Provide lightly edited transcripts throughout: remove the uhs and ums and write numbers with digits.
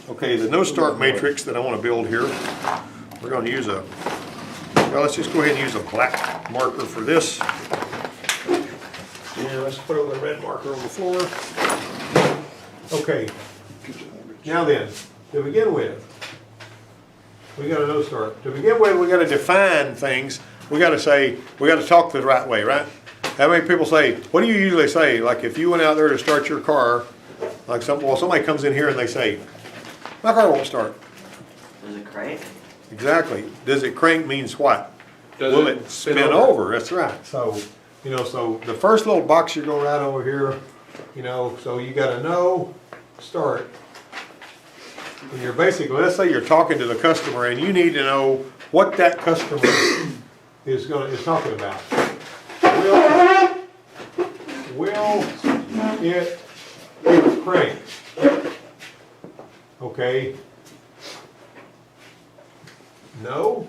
Okay, the no start matrix that I want to build here, we're going to use a, well, let's just go ahead and use a black marker for this. And let's put a red marker on the floor. Okay, now then, to begin with, we got a no start. To begin with, we got to define things. We got to say, we got to talk the right way, right? How many people say, what do you usually say? Like if you went out there to start your car, like somebody comes in here and they say, my car won't start. Does it crank? Exactly. Does it crank means what? Will it spin over? That's right. So, you know, so the first little box you're going right over here, you know, so you got to know start. And you're basically, let's say you're talking to the customer and you need to know what that customer is talking about. Will it crank? Okay. No.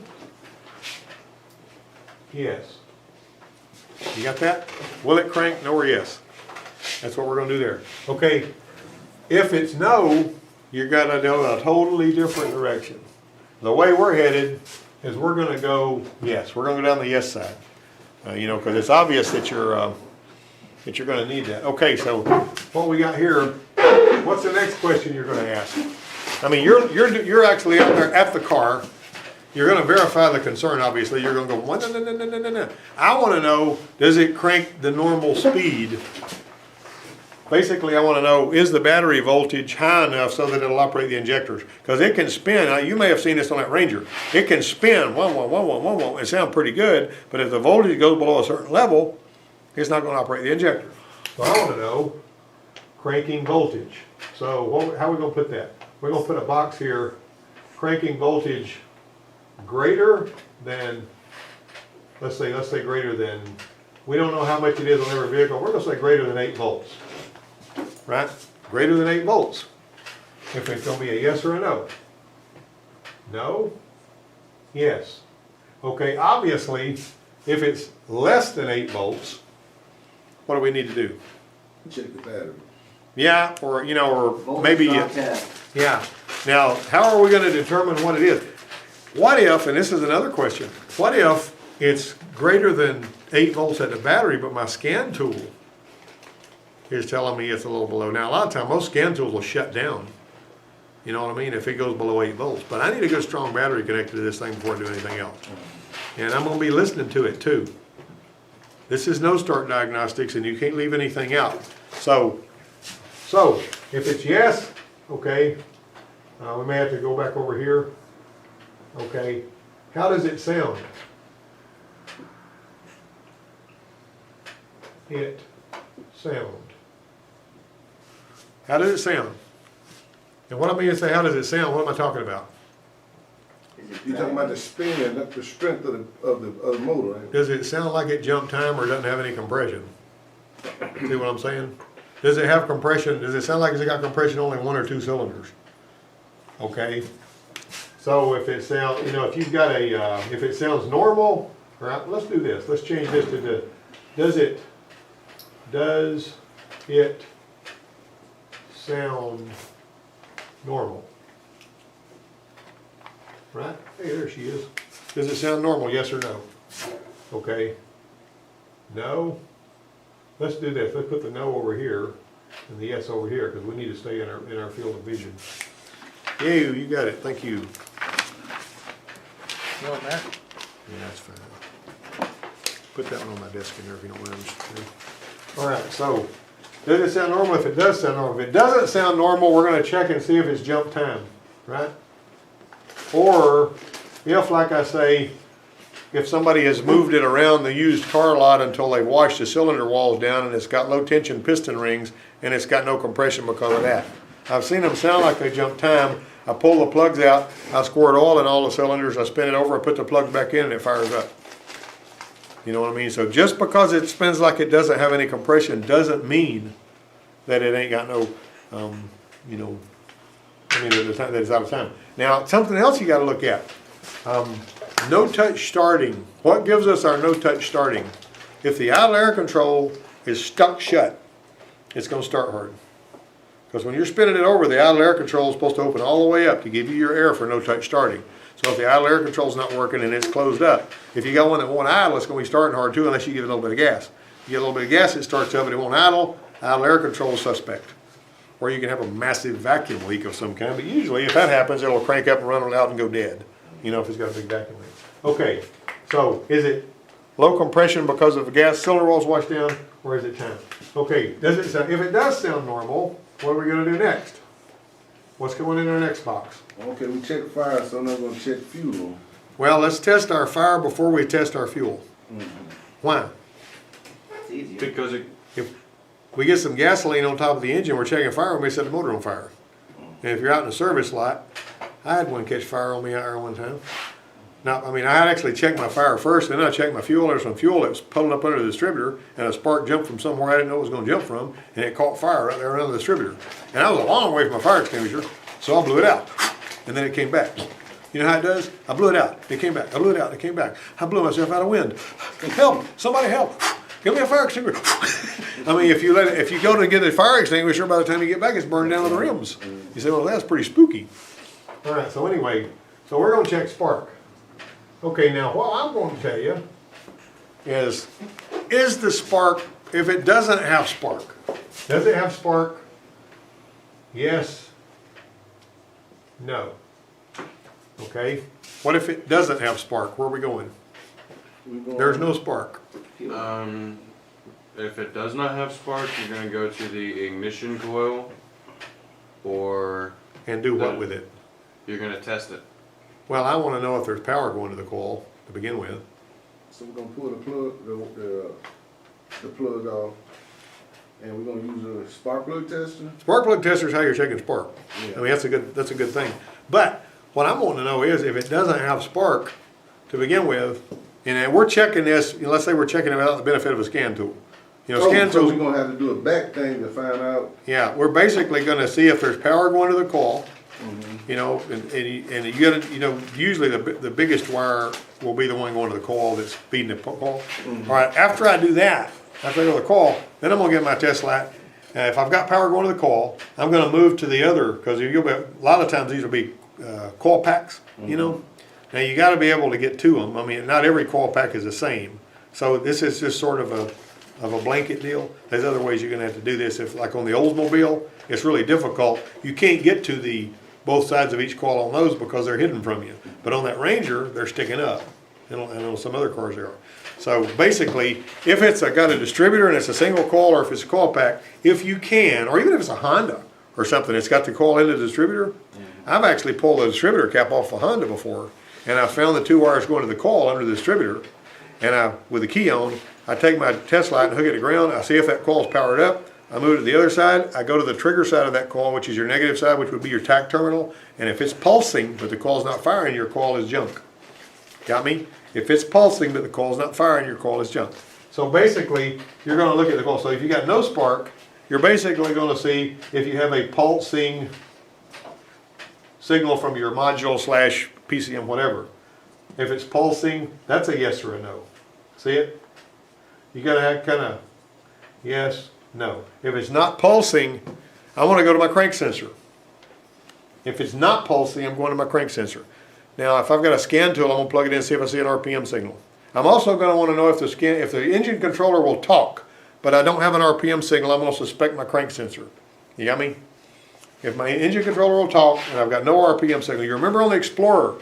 Yes. You got that? Will it crank? No or yes? That's what we're going to do there. Okay. If it's no, you're going to go a totally different direction. The way we're headed is we're going to go yes. We're going to go down the yes side. You know, because it's obvious that you're going to need that. Okay, so what we got here? What's the next question you're going to ask? I mean, you're actually out there at the car. You're going to verify the concern. Obviously, you're going to go no. I want to know, does it crank the normal speed? Basically, I want to know, is the battery voltage high enough so that it'll operate the injectors? Because it can spin. You may have seen this on that Ranger. It can spin, and sound pretty good, but if the voltage goes below a certain level, it's not going to operate the injector. So I want to know cranking voltage. So how are we going to put that? We're going to put a box here, cranking voltage greater than, let's say greater than, we don't know how much it is on every vehicle. We're going to say greater than 8 volts. Right? Greater than 8 volts. If it's going to be a yes or a no. No? Yes. Okay, obviously, if it's less than 8 volts, what do we need to do? Check the battery. Yeah, or, you know, or maybe, Test. yeah. Now, how are we going to determine what it is? What if, and this is another question, what if it's greater than 8 volts at the battery, but my scan tool is telling me it's a little below. Now, a lot of times, most scan tools will shut down. You know what I mean? If it goes below 8 volts. But I need a good strong battery connected to this thing before I do anything else. And I'm going to be listening to it too. This is no start diagnostics and you can't leave anything out. So if it's yes, okay, we may have to go back over here. Okay, how does it sound? It sound. How does it sound? And what I mean to say, how does it sound? What am I talking about? You're talking about the spin, not the strength of the motor, right? Does it sound like it jumped time or doesn't have any compression? See what I'm saying? Does it have compression? Does it sound like it's got compression only 1 or 2 cylinders? Okay. So if it sounds, you know, if you've got a, if it sounds normal, right? Let's do this. Let's change this to the, does it sound normal? Right? Hey, there she is. Does it sound normal, yes or no? Okay. No? Let's do this. Let's put the no over here and the yes over here because we need to stay in our field of vision. Yeah, you got it. Thank you. You want that? Yeah, that's fine. Put that one on my desk in there if you don't mind. All right, so does it sound normal? If it does sound normal. If it doesn't sound normal, we're going to check and see if it's jump time, right? Or if, like I say, if somebody has moved it around the used car lot until they've washed the cylinder walls down and it's got low tension piston rings and it's got no compression because of that. I've seen them sound like they jump time. I pull the plugs out, I squirt oil in all the cylinders, I spin it over, I put the plugs back in and it fires up. You know what I mean? So just because it spins like it doesn't have any compression doesn't mean that it ain't got no, you know, I mean that it's out of time. Now, something else you got to look at. No touch starting. What gives us our no touch starting? If the idle air control is stuck shut, it's going to start hard. Because when you're spinning it over, the idle air control is supposed to open all the way up to give you your air for no touch starting. So if the idle air control is not working and it's closed up, if you got one that won't idle, it's going to be starting hard too unless you give it a little bit of gas. You get a little bit of gas, it starts up, but it won't idle. Idle air control is suspect. Or you can have a massive vacuum leak of some kind, but usually if that happens, it'll crank up and run it out and go dead. You know, if it's got a big vacuum leak. Okay, so is it low compression because of the gas cylinder walls washed down, or is it time? Okay, does it sound, if it does sound normal, what are we gonna do next? What's going in our next box? Okay, we check fire, so I'm not gonna check fuel. Well, let's test our fire before we test our fuel. Why? It's easier. Because it, If we get some gasoline on top of the engine, we're checking fire, we may set the motor on fire. And if you're out in the service lot, I had one catch fire on me out there one time. Now, I mean, I had actually checked my fire first, then I checked my fuel. There's some fuel that was pulled up under the distributor, and a spark jumped from somewhere I didn't know it was going to jump from, and it caught fire right there under the distributor. And I was a long way from my fire extinguisher, so I blew it out, and then it came back. You know how it does? I blew it out, it came back. I blew it out, it came back. I blew myself out of wind. Help! Somebody help! Give me a fire extinguisher. I mean, if you go to get a fire extinguisher, by the time you get back, it's burned down to the rims. You say, well, that's pretty spooky. All right, so anyway, so we're going to check spark. Okay, now what I'm going to tell you is the spark, if it doesn't have spark, does it have spark? Yes, no. Okay, what if it doesn't have spark? Where are we going? There's no spark. if it does not have spark, you're gonna go to the ignition coil, or And do what with it? you're gonna test it. Well, I want to know if there's power going to the coil to begin with. So we're gonna pull the plug, the plug off, and we're gonna use a spark plug tester. Spark plug tester is how you're checking spark. Yeah. I mean, that's a good thing. But what I'm wanting to know is if it doesn't have spark to begin with, and we're checking this, let's say we're checking it without the benefit of a scan tool. You know, scan So tools, we're gonna have to do a back thing to find out. yeah, we're basically gonna see if there's power going to the coil. You know, and you gotta, you know, usually the biggest wire will be the one going to the coil that's feeding the coil. All right, after I do that, after I go to the coil, then I'm gonna get my test light. If I've got power going to the coil, I'm gonna move to the other, because a lot of times these will be coil packs, you know. Now you gotta be able to get to them. I mean, not every coil pack is the same. So this is just sort of a blanket deal. There's other ways you're gonna have to do this. If like on the Oldsmobile, it's really difficult. You can't get to the both sides of each coil on those because they're hidden from you. But on that Ranger, they're sticking up. And on some other cars they are. So basically, if it's got a distributor and it's a single coil, or if it's a coil pack, if you can, or even if it's a Honda or something, it's got the coil in the distributor. I've actually pulled the distributor cap off a Honda before, and I found the two wires going to the coil under the distributor. And with the key on, I take my test light and hook it to the ground. I see if that coil's powered up. I move it to the other side. I go to the trigger side of that coil, which is your negative side, which would be your tack terminal. And if it's pulsing, but the coil's not firing, your coil is junk. Got me? If it's pulsing, but the coil's not firing, your coil is junk. So basically, you're going to look at the coil. So if you got no spark, you're basically going to see if you have a pulsing signal from your module / PCM, whatever. If it's pulsing, that's a yes or a no. See it? You got to have kind of yes, no. If it's not pulsing, I want to go to my crank sensor. If it's not pulsing, I'm going to my crank sensor. Now, if I've got a scan tool, I'm going to plug it in and see if I see an RPM signal. I'm also going to want to know if the engine controller will talk, but I don't have an RPM signal, I'm going to suspect my crank sensor. You got me? If my engine controller will talk and I've got no RPM signal, you remember on the Explorer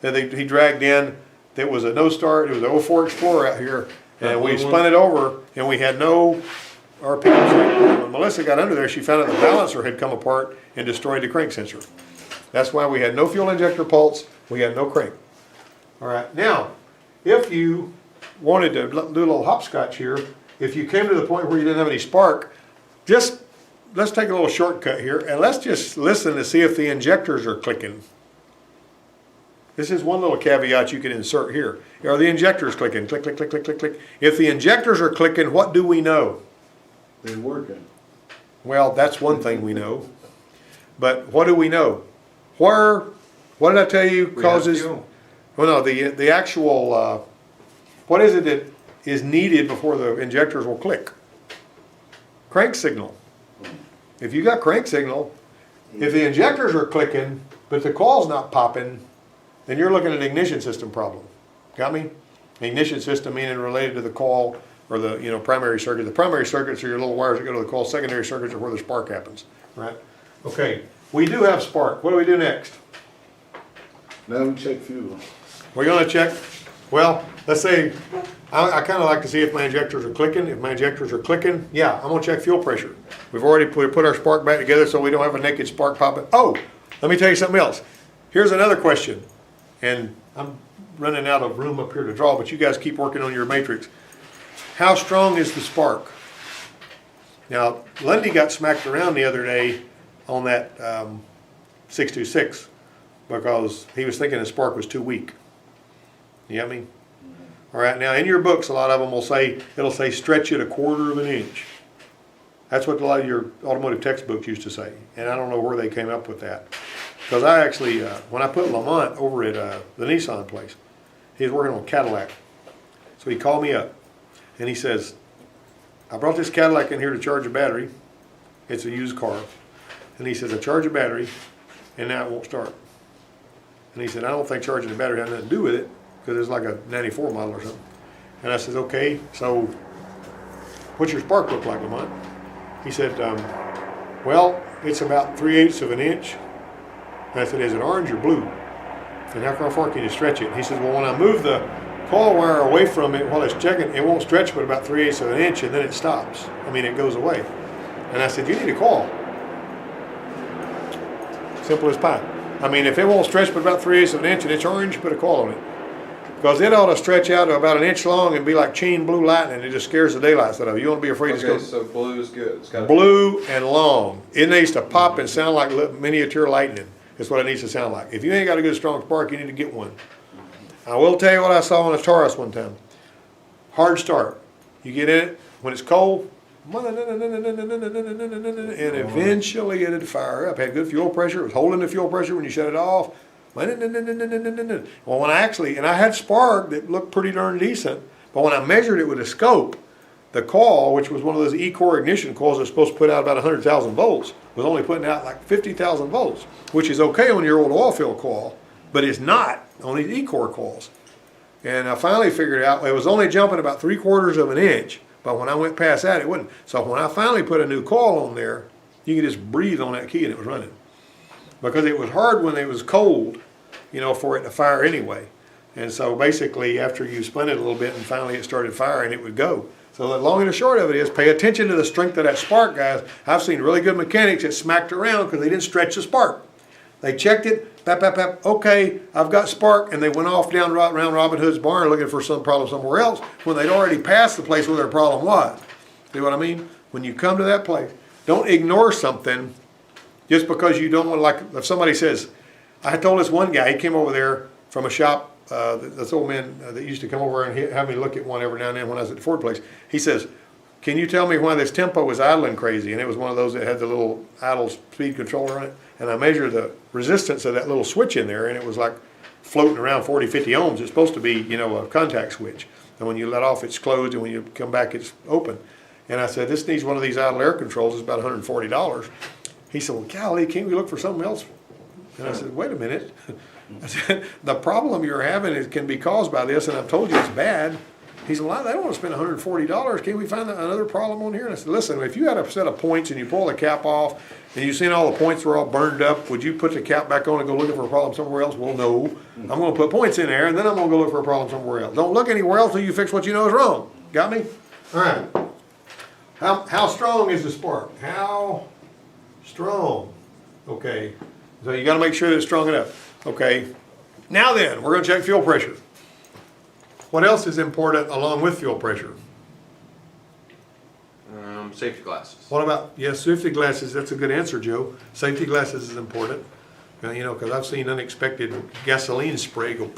that he dragged in, that was a no start, it was an 04 Explorer out here, and we spun it over and we had no RPM signal. When Melissa got under there, she found out the balancer had come apart and destroyed the crank sensor. That's why we had no fuel injector pulse, we had no crank. All right, now, if you wanted to do a little hopscotch here, if you came to the point where you didn't have any spark, just let's take a little shortcut here and let's just listen to see if the injectors are clicking. This is one little caveat you can insert here. Are the injectors clicking? Click, click, click, click, click, click. If the injectors are clicking, what do we know? They're working. Well, that's one thing we know. But what do we know? What did I tell you causes? Well, no, the actual, what is it that is needed before the injectors will click? Crank signal. if you got crank signal, if the injectors are clicking, but the coil's not popping, then you're looking at an ignition system problem. Got me? Ignition system meaning related to the coil or the primary circuit. The primary circuits are your little wires that go to the coil. Secondary circuits are where the spark happens, right? Okay, we do have spark. What do we do next? Now we check fuel. We're gonna check, well, let's say, I kinda like to see if my injectors are clicking. If my injectors are clicking, yeah, I'm gonna check fuel pressure. We've already put our spark back together so we don't have a naked spark popping. Oh, let me tell you something else. Here's another question, and I'm running out of room up here to draw, but you guys keep working on your matrix. How strong is the spark? Now, Lundy got smacked around the other day on that 626 because he was thinking the spark was too weak. You got me? All right, now in your books, a lot of them will say, it'll say stretch it 1/4 of an inch. That's what a lot of your automotive textbooks used to say, and I don't know where they came up with that. Because I actually, when I put Lamont over at the Nissan place, he was working on Cadillac. So he called me up, and he says, I brought this Cadillac in here to charge a battery. It's a used car. And he says, I charge a battery, and now it won't start. And he said, I don't think charging the battery has nothing to do with it, because it's like a 94 model or something. And I said, okay, so what's your spark look like, Lamont? He said, well, it's about 3/8 of an inch. And I said, is it orange or blue? And how far can you stretch it? And he said, well, when I move the coil wire away from it while it's checking, it won't stretch but about 3/8 of an inch, and then it stops. I mean, it goes away. And I said, you need a coil. Simple as pie. I mean, if it won't stretch but about 3/8 of an inch and it's orange, put a coil on it. Because it ought to stretch out to about an inch long and be like chain blue lightning. It just scares the daylights out of you. You want to be afraid it's Okay, going so blue is good. It's got blue and long. It needs to pop and sound like miniature lightning. That's what it needs to sound like. If you ain't got a good strong spark, you need to get one. I will tell you what I saw on a Taurus one time. Hard start. You get in it, when it's cold, and eventually it'd fire up. Had good fuel pressure. It was holding the fuel pressure when you shut it off. Well, when I actually, and I had spark that looked pretty darn decent, but when I measured it with a scope, the coil, which was one of those E-core ignition coils that's supposed to put out about 100,000 volts, was only putting out like 50,000 volts, which is okay on your old oil field coil, but it's not on these E-core coils. And I finally figured out it was only jumping about 3/4 of an inch, but when I went past that, it wouldn't. So when I finally put a new coil on there, you could just breathe on that key and it was running. Because it was hard when it was cold, for it to fire anyway. And so basically, after you spun it a little bit and finally it started firing, it would go. So the long and the short of it is, pay attention to the strength of that spark, guys. I've seen really good mechanics that smacked around because they didn't stretch the spark. They checked it, pap, pap, pap, okay, I've got spark, and they went off down around Robin Hood's barn looking for some problem somewhere else when they'd already passed the place where their problem was. See what I mean? When you come to that place, don't ignore something just because you don't want to, like if somebody says, I told this one guy, he came over there from a shop, this old man that used to come over and have me look at one every now and then when I was at the Ford place. He says, can you tell me why this tempo was idling crazy? And it was one of those that had the little idle speed controller on it. And I measured the resistance of that little switch in there, and it was like floating around 40, 50 ohms. It's supposed to be, a contact switch. And when you let off, it's closed, and when you come back, it's open. And I said, this needs one of these idle air controls. It's about $140. He said, well, golly, can't we look for something else? And I said, wait a minute. I said, the problem you're having can be caused by this, and I've told you it's bad. He said, well, I don't want to spend $140. Can we find another problem on here? And I said, listen, if you had a set of points and you pull the cap off and you've seen all the points were all burned up, would you put the cap back on and go looking for a problem somewhere else? Well, no. I'm going to put points in there, and then I'm going to go look for a problem somewhere else. Don't look anywhere else until you fix what you know is wrong. Got me? All right. How strong is the spark? How strong? Okay. So you got to make sure that it's strong enough. Okay. Now then, we're going to check fuel pressure. What else is important along with fuel pressure? Safety glasses. What about, yes, safety glasses, that's a good answer, Joe. Safety glasses is important. Because I've seen unexpected gasoline spray go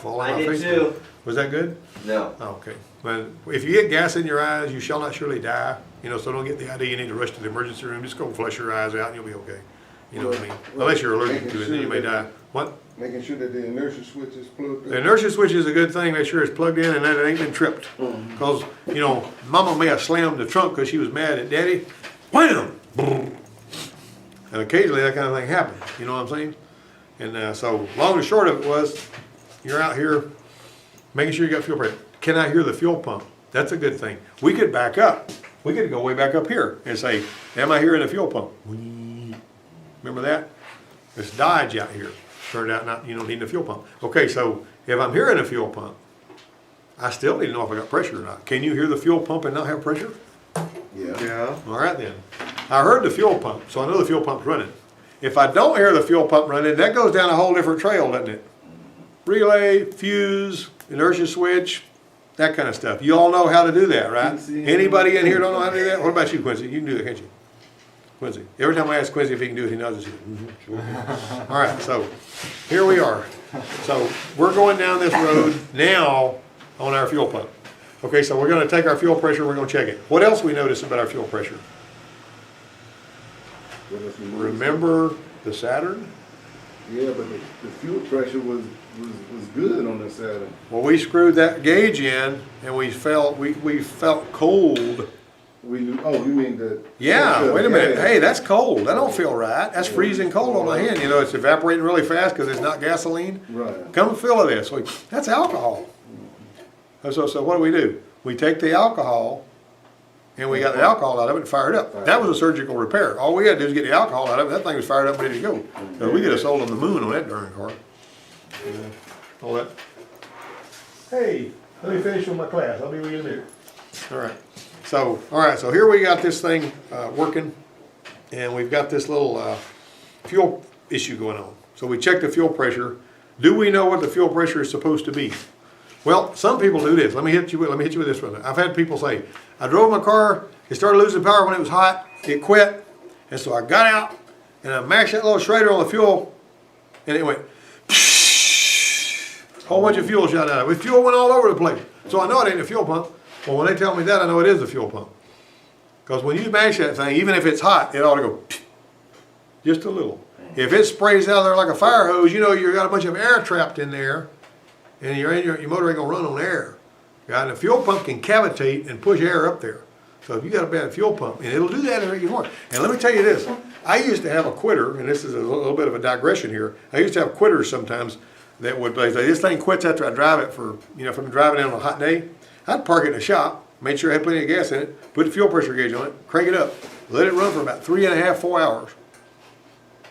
all on my face. I did too. Was that good? No. Oh, okay. Well, if you get gas in your eyes, you shall not surely die. So don't get the idea you need to rush to the emergency room. Just go flush your eyes out and you'll be okay. You know what I mean? Unless you're allergic to it, then you may die. What? Making sure that the inertia switch is plugged in. The inertia switch is a good thing. Make sure it's plugged in and that it ain't been tripped. Because, Mama may have slammed the trunk because she was mad at Daddy. Wham! And occasionally that kind of thing happens, you know what I'm saying? And so long and short of it was, you're out here making sure you got fuel pressure. Can I hear the fuel pump? That's a good thing. We could back up. We could go way back up here and say, am I hearing the fuel pump? Remember that? It's Dodge out here. Turned out not, you don't need the fuel pump. Okay, so if I'm hearing a fuel pump, I still need to know if I got pressure or not. Can you hear the fuel pump and not have pressure? Yeah. Yeah. All right then. I heard the fuel pump, so I know the fuel pump's running. If I don't hear the fuel pump running, that goes down a whole different trail, doesn't it? Relay, fuse, inertia switch, that kind of stuff. You all know how to do that, right? Anybody in here don't know how to do that? What about you, Quincy? You can do that, can't you? Quincy. Every time I ask Quincy if he can do it, he nods his head. Sure. All right, so here we are. So we're going down this road now on our fuel pump. Okay, so we're going to take our fuel pressure, we're going to check it. What else we notice about our fuel pressure? Remember the Saturn? Yeah, but the fuel pressure was good on the Saturn. Well, we screwed that gauge in and we felt cold. Oh, you mean the? Yeah, wait a minute. Yeah. Hey, that's cold. That don't feel right. That's freezing cold on my hand. You know, it's evaporating really fast because it's not gasoline. Right. Come feel of this. That's alcohol. So what do? We take the alcohol and we got the alcohol out of it and fired up. That was a surgical repair. All we had to do is get the alcohol out of it. That thing was fired up and ready to go. So we could have sold on the moon on that darn car. All that. Hey, let me finish with my class. I'll be with you in a minute. All right. So here we got this thing working, and we've got this little fuel issue going on. So we check the fuel pressure. Do we know what the fuel pressure is supposed to be? Well, some people do this. Let me hit you with this one. I've had people say, I drove my car, it started losing power when it was hot, it quit, and so I got out and I mashed that little Schrader on the fuel, and it went whole bunch of fuel shot out of it. Fuel went all over the place. So I know it ain't a fuel pump. Well, when they tell me that, I know it is a fuel pump. Because when you mash that thing, even if it's hot, it ought to go just a little. If it sprays out there like a fire hose, you know you've got a bunch of air trapped in there, and your motor ain't gonna run on air. And a fuel pump can cavitate and push air up there. So if you got a bad fuel pump, and it'll do that if you want. And let me tell you this, I used to have a quitter, and this is a little bit of a digression here. I used to have quitters sometimes that would say, this thing quits after I drive it for, if I'm driving it on a hot day, I'd park it in the shop, make sure I had plenty of gas in it, put the fuel pressure gauge on it, crank it up, let it run for about 3.5, 4 hours.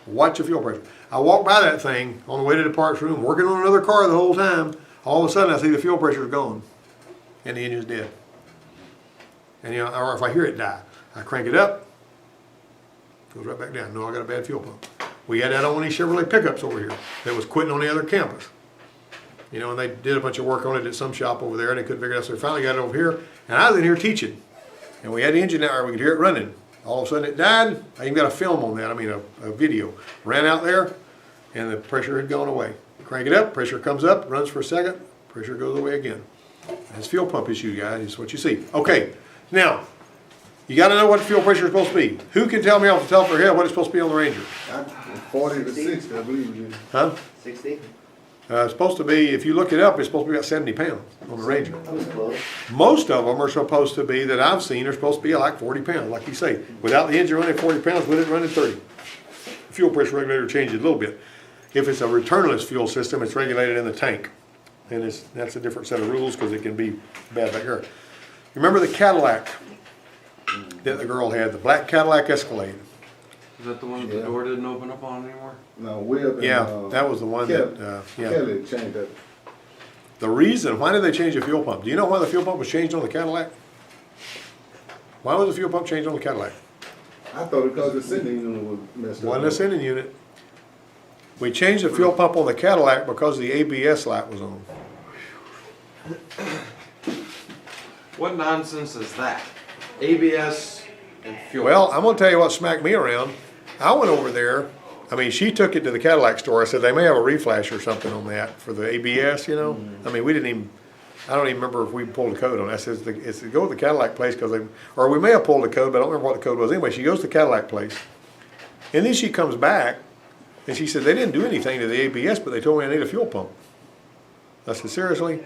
Watch the fuel pressure. I walked by that thing on the way to the parts room, working on another car the whole time. All of a sudden I see the fuel pressure's gone and the engine's dead. And or if I hear it die, I crank it up, goes right back down. No, I got a bad fuel pump. We had that on one of these Chevrolet pickups over here that was quitting on the other campus. And they did a bunch of work on it at some shop over there and they couldn't figure it out. So they finally got it over here. And I was in here teaching. And we had the engine out, we could hear it running. All of a sudden it died. I even got a film on that, a video. Ran out there and the pressure had gone away. Crank it up, pressure comes up, runs for a second, pressure goes away again. That's fuel pump issue, guys, is what you see. Okay, now, you got to know what fuel pressure is supposed to be. Who can tell me off the top of their head what it's supposed to be on the Ranger? 40 to 60, I believe it is. Huh? 60? It's supposed to be, if you look it up, it's supposed to be about 70 pounds on the Ranger. That was close. Most of them are supposed to be, that I've seen, are supposed to be like 40 pounds, like you say. Without the engine running 40 pounds, with it running 30. The fuel pressure regulator changes a little bit. If it's a returnless fuel system, it's regulated in the tank. And that's a different set of rules because it can be bad back here. Remember the Cadillac that the girl had, the black Cadillac Escalade? Is that the one the door didn't open up on anymore? No, Webb and, Yeah, that was the one that, Kelly changed that. The reason, why did they change the fuel pump? Do you know why the fuel pump was changed on the Cadillac? Why was the fuel pump changed on the Cadillac? I thought because the sending unit was messed up. Wasn't a sending unit. We changed the fuel pump on the Cadillac because the ABS light was on. What nonsense is that? ABS and fuel. Well, I'm gonna tell you what smacked me around. I went over there, she took it to the Cadillac store. I said, they may have a reflash or something on that for the ABS, we didn't even, I don't even remember if we pulled a code on that. I said, it's to go to the Cadillac place or we may have pulled a code, but I don't remember what the code was. Anyway, she goes to the Cadillac place. And then she comes back and she said, they didn't do anything to the ABS, but they told me I need a fuel pump. I said, seriously?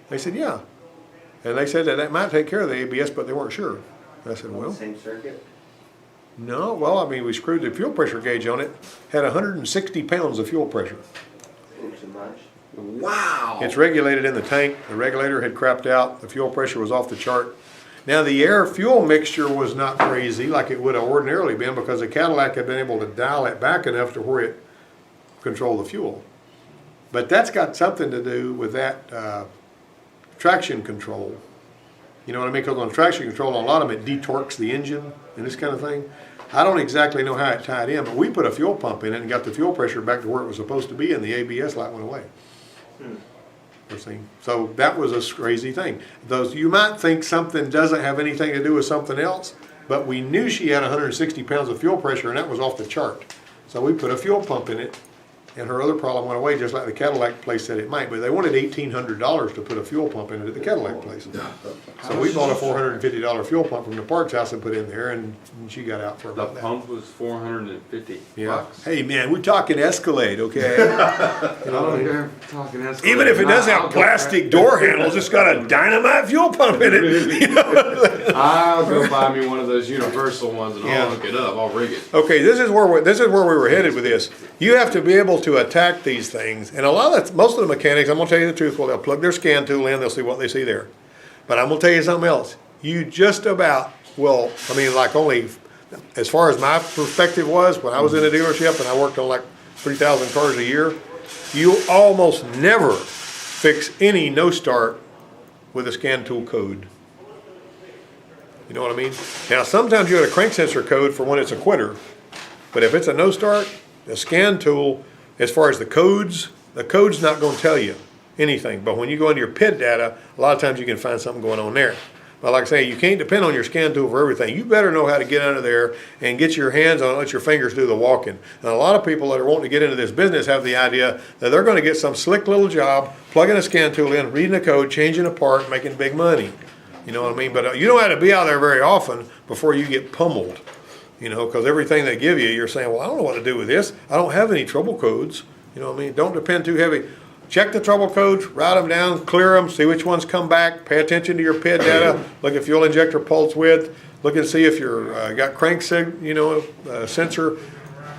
They said, yeah. And they said that might take care of the ABS, but they weren't sure. I said, well. Same circuit? No, well, I mean, we screwed the fuel pressure gauge on it, had 160 pounds of fuel pressure. Oops, so much. Wow. It's regulated in the tank, the regulator had crapped out, the fuel pressure was off the chart. Now, the air-fuel mixture was not crazy like it would have ordinarily been because the Cadillac had been able to dial it back enough to where it controlled the fuel. But that's got something to do with that traction control. You know what I mean? Because on traction control, on a lot of them, it detorques the engine and this kind of thing. I don't exactly know how it tied in, but we put a fuel pump in it and got the fuel pressure back to where it was supposed to be, and the ABS light went away. So that was a crazy thing. Those, you might think something doesn't have anything to do with something else, but we knew she had 160 pounds of fuel pressure, and that was off the chart. So we put a fuel pump in it, and her other problem went away, just like the Cadillac place said it might. But they wanted $1,800 to put a fuel pump in it at the Cadillac place. So we bought a $450 fuel pump from the parts house and put in there, and she got out for The about that. pump was 450 Yeah. bucks. Hey man, we're talking Escalade, okay? I don't care. Talking Escalade. Even if it does have plastic door handles, it's got a dynamite fuel pump in it. You know? I'll go buy me one of those universal ones and Yeah. I'll hook it up. I'll rig it. Okay, this is where we were headed with this. You have to be able to attack these things, and most of the mechanics, I'm gonna tell you the truth, well, they'll plug their scan tool in, they'll see what they see there. But I'm gonna tell you something else. You just about will, I mean, like only, as far as my perspective was, when I was in a dealership and I worked on like 3,000 cars a year, you almost never fix any no start with a scan tool code. You know what I mean? Now, sometimes you get a crank sensor code for when it's a quitter, but if it's a no start, the scan tool, as far as the code's not gonna tell you anything. But when you go into your PID data, a lot of times you can find something going on there. But like I say, you can't depend on your scan tool for everything. You better know how to get under there and get your hands on it, let your fingers do the walking. And a lot of people that are wanting to get into this business have the idea that they're gonna get some slick little job, plugging a scan tool in, reading a code, changing a part, making big money. You know what I mean? But you don't have to be out there very often before you get pummeled. You know, because everything they give you, you're saying, well, I don't know what to do with this. I don't have any trouble codes. You know what I mean? Don't depend too heavy. Check the trouble codes, write them down, clear them, see which ones come back, pay attention to your PID data, look at fuel injector pulse width, look and see if you're got crank sensor.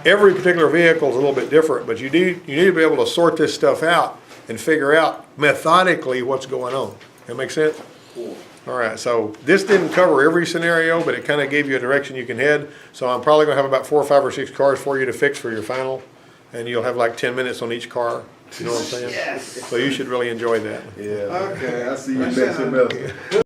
Every particular vehicle is a little bit different, but you need to be able to sort this stuff out and figure out methodically what's going on. That make sense? Cool. All right, so this didn't cover every scenario, but it kind of gave you a direction you can head. So I'm probably gonna have about 4 or 5 or 6 cars for you to fix for your final, and you'll have like 10 minutes on each car. You know what I'm saying? Yes. So you should really enjoy that. Yeah. Okay. I see you next semester.